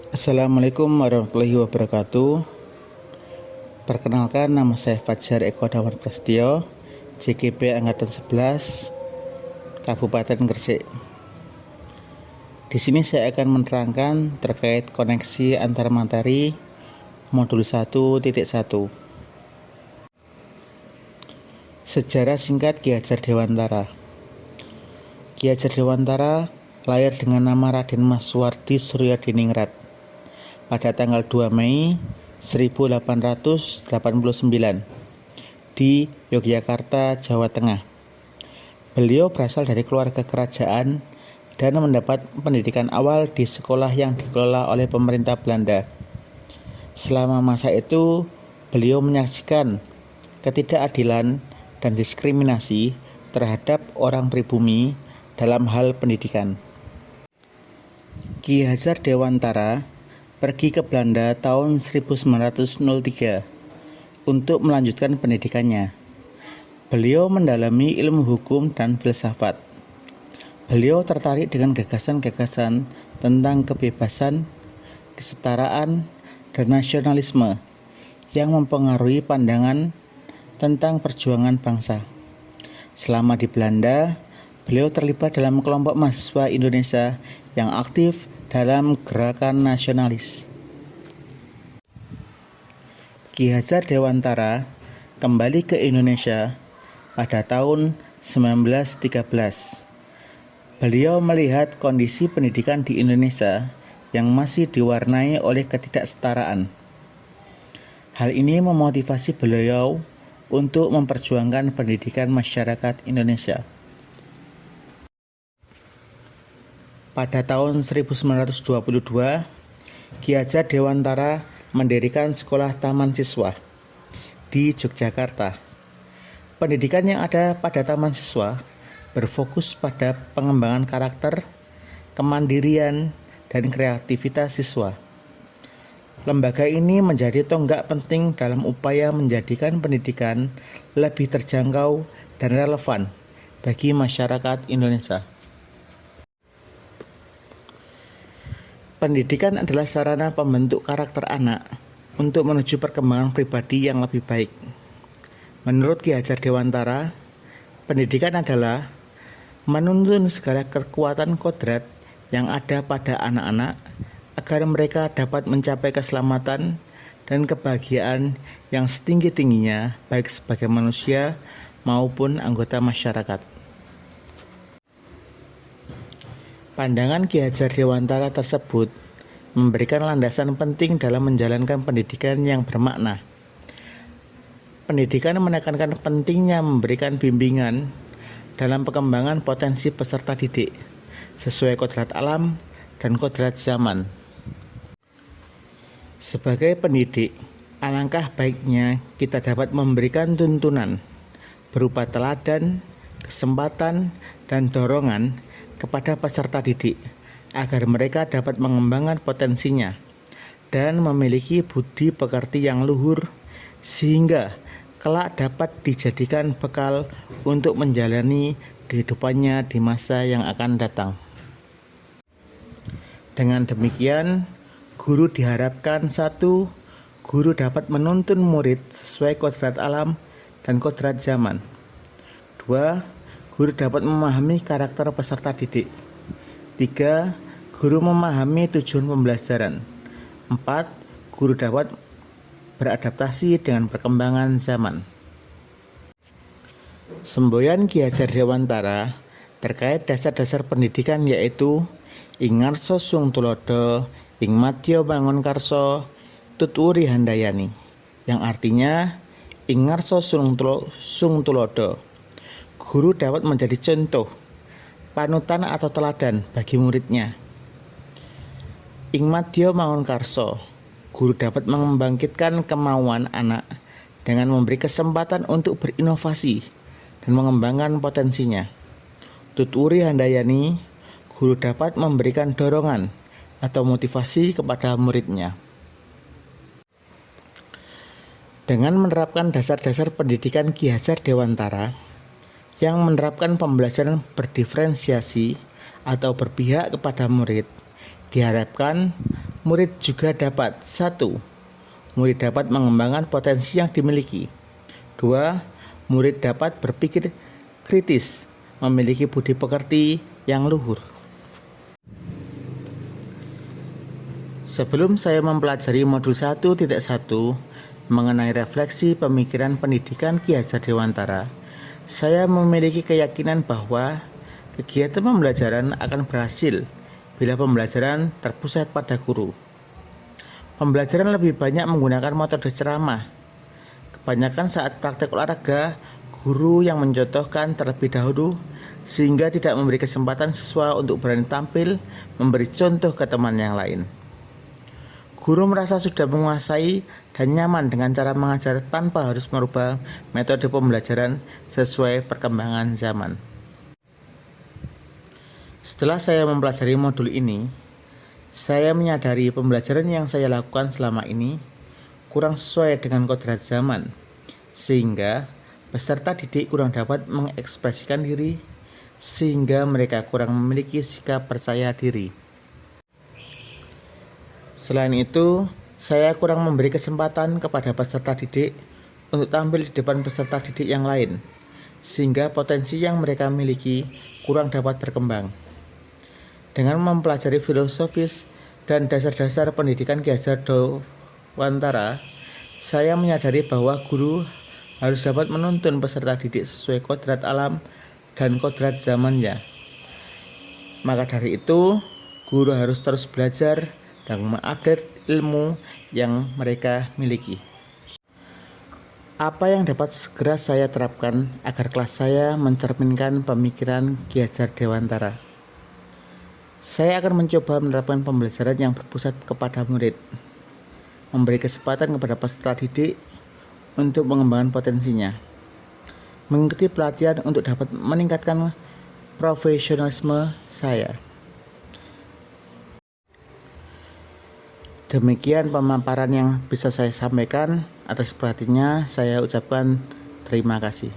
Assalamualaikum warahmatullahi wabarakatuh. Perkenalkan, nama saya Fajar Eko Dawan Prasetyo, JKP Angkatan 11, Kabupaten Gresik. Di sini saya akan menerangkan terkait koneksi antar materi modul 1.1. Sejarah singkat Ki Hajar Dewantara. Ki Hajar Dewantara lahir dengan nama Raden Mas Suwardi Suryodiningrat pada tanggal 2 Mei 1889 di Yogyakarta, Jawa Tengah. Beliau berasal dari keluarga kerajaan dan mendapat pendidikan awal di sekolah yang dikelola oleh pemerintah Belanda. Selama masa itu, beliau menyaksikan ketidakadilan dan diskriminasi terhadap orang pribumi dalam hal pendidikan. Ki Hajar Dewantara pergi ke Belanda tahun 1903 untuk melanjutkan pendidikannya. Beliau mendalami ilmu hukum dan filsafat. Beliau tertarik dengan gagasan-gagasan tentang kebebasan, kesetaraan, dan nasionalisme yang mempengaruhi pandangan tentang perjuangan bangsa. Selama di Belanda, beliau terlibat dalam kelompok mahasiswa Indonesia yang aktif dalam gerakan nasionalis. Ki Hajar Dewantara kembali ke Indonesia pada tahun 1913. Beliau melihat kondisi pendidikan di Indonesia yang masih diwarnai oleh ketidaksetaraan. Hal ini memotivasi beliau untuk memperjuangkan pendidikan masyarakat Indonesia. Pada tahun 1922, Ki Hajar Dewantara mendirikan sekolah taman siswa di Yogyakarta. Pendidikan yang ada pada taman siswa berfokus pada pengembangan karakter, kemandirian, dan kreativitas siswa. Lembaga ini menjadi tonggak penting dalam upaya menjadikan pendidikan lebih terjangkau dan relevan bagi masyarakat Indonesia. Pendidikan adalah sarana pembentuk karakter anak untuk menuju perkembangan pribadi yang lebih baik. Menurut Ki Hajar Dewantara, pendidikan adalah menuntun segala kekuatan kodrat yang ada pada anak-anak agar mereka dapat mencapai keselamatan dan kebahagiaan yang setinggi-tingginya baik sebagai manusia maupun anggota masyarakat. Pandangan Ki Hajar Dewantara tersebut memberikan landasan penting dalam menjalankan pendidikan yang bermakna. Pendidikan menekankan pentingnya memberikan bimbingan dalam pengembangan potensi peserta didik sesuai kodrat alam dan kodrat zaman. Sebagai pendidik, alangkah baiknya kita dapat memberikan tuntunan berupa teladan, kesempatan, dan dorongan kepada peserta didik agar mereka dapat mengembangkan potensinya dan memiliki budi pekerti yang luhur sehingga kelak dapat dijadikan bekal untuk menjalani kehidupannya di masa yang akan datang. Dengan demikian, guru diharapkan: 1. Guru dapat menuntun murid sesuai kodrat alam dan kodrat zaman. 2. Guru dapat memahami karakter peserta didik. 3. Guru memahami tujuan pembelajaran. 4. Guru dapat beradaptasi dengan perkembangan zaman. Semboyan Ki Hajar Dewantara terkait dasar-dasar pendidikan yaitu ing ngarsa sung tulodo, ing madya bangun karso, tuturi handayani, yang artinya ing ngarsa sung tulodo. Guru dapat menjadi contoh, panutan atau teladan bagi muridnya. Ing madya bangun karso, guru dapat membangkitkan kemauan anak dengan memberi kesempatan untuk berinovasi dan mengembangkan potensinya. Tuturi handayani, guru dapat memberikan dorongan atau motivasi kepada muridnya. Dengan menerapkan dasar-dasar pendidikan Ki Hajar Dewantara yang menerapkan pembelajaran berdiferensiasi atau berpihak kepada murid, diharapkan Murid juga dapat: 1. Murid dapat mengembangkan potensi yang dimiliki. 2. Murid dapat berpikir kritis, memiliki budi pekerti yang luhur. Sebelum saya mempelajari modul 1.1 mengenai refleksi pemikiran pendidikan Ki Hajar Dewantara, saya memiliki keyakinan bahwa kegiatan pembelajaran akan berhasil bila pembelajaran terpusat pada guru. Pembelajaran lebih banyak menggunakan metode ceramah. Kebanyakan saat praktek olahraga, guru yang mencontohkan terlebih dahulu sehingga tidak memberi kesempatan siswa untuk berani tampil memberi contoh ke teman yang lain. Guru merasa sudah menguasai dan nyaman dengan cara mengajar tanpa harus merubah metode pembelajaran sesuai perkembangan zaman. Setelah saya mempelajari modul ini, saya menyadari pembelajaran yang saya lakukan selama ini kurang sesuai dengan kodrat zaman, sehingga peserta didik kurang dapat mengekspresikan diri, sehingga mereka kurang memiliki sikap percaya diri. Selain itu, saya kurang memberi kesempatan kepada peserta didik untuk tampil di depan peserta didik yang lain, sehingga potensi yang mereka miliki kurang dapat berkembang. Dengan mempelajari filosofis dan dasar-dasar pendidikan Ki Hajar Dewantara, saya menyadari bahwa guru harus dapat menuntun peserta didik sesuai kodrat alam dan kodrat zamannya. Maka dari itu, guru harus terus belajar dan mengupdate ilmu yang mereka miliki. Apa yang dapat segera saya terapkan agar kelas saya mencerminkan pemikiran Ki Hajar Dewantara? Saya akan mencoba menerapkan pembelajaran yang berpusat kepada murid, memberi kesempatan kepada peserta didik untuk mengembangkan potensinya, mengikuti pelatihan untuk dapat meningkatkan profesionalisme saya. Demikian pemaparan yang bisa saya sampaikan. Atas perhatiannya saya ucapkan terima kasih.